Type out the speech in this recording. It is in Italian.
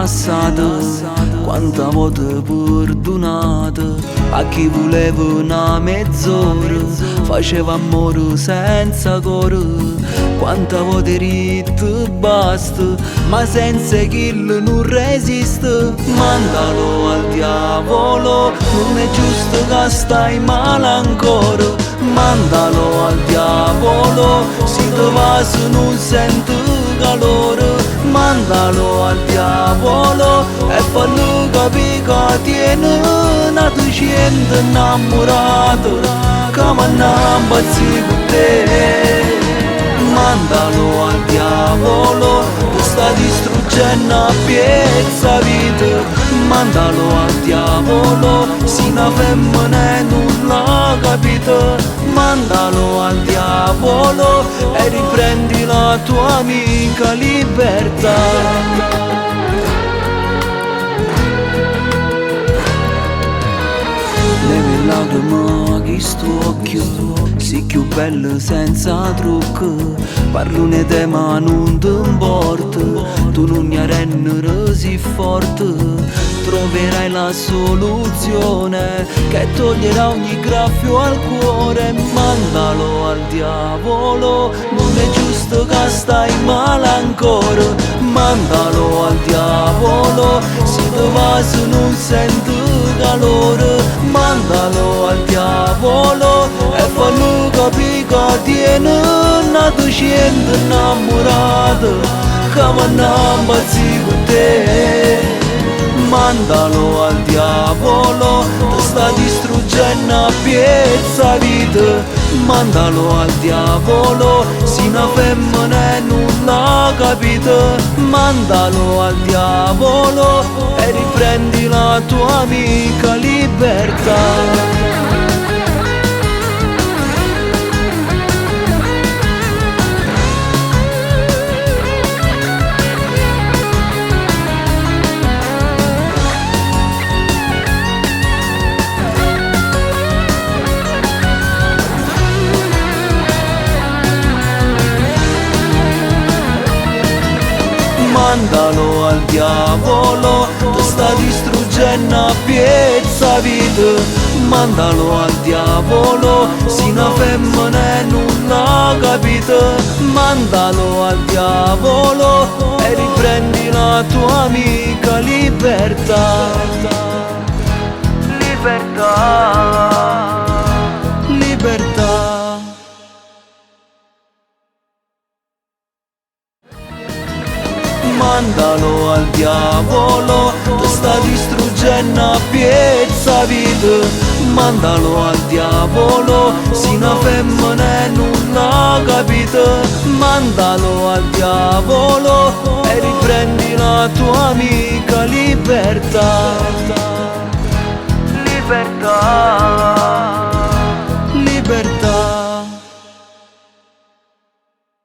passato, quanta volte perdonato a chi voleva una mezz'ora, faceva amore senza cuore, quanta volte ritto basta, ma senza kill non resiste. Mandalo al diavolo, non è giusto che stai male ancora. Mandalo al diavolo, si te va se non sente calore. Mandalo al diavolo e fallo capire che tiene una gente innamorato che mi innamazzi con te. Mandalo al diavolo, che sta distruggendo a piezza vita. Mandalo al diavolo, si una femmina e non l'ha capito. Mandalo al diavolo e riprendi la tua amica libertà. Le lacrime che sto occhio si più bello senza trucco. Parlo te ma non ti importa, tu non mi rendere sì forte. Troverai la soluzione che toglierà ogni graffio al cuore. Mandalo al diavolo, non è giusto che stai male ancora. Mandalo al diavolo, si te va se non senti calore. Mandalo al diavolo e fallo capire che tiene una gente innamorata che mi innamazzi con te. Mandalo al diavolo, ti sta distruggendo a piezza vita. Mandalo al diavolo, si una femmina e non l'ha capito. Mandalo al diavolo e riprendi la tua amica libertà. Mandalo al diavolo, ti sta distruggendo a piezza vita. Mandalo al diavolo, si una femmina e non l'ha capito. Mandalo al diavolo e riprendi la tua amica libertà. Libertà, libertà. Mandalo al diavolo, ti sta distruggendo a piezza vita. Mandalo al diavolo, si una femmina e non l'ha capito. Mandalo al diavolo e riprendi la tua amica libertà. Libertà.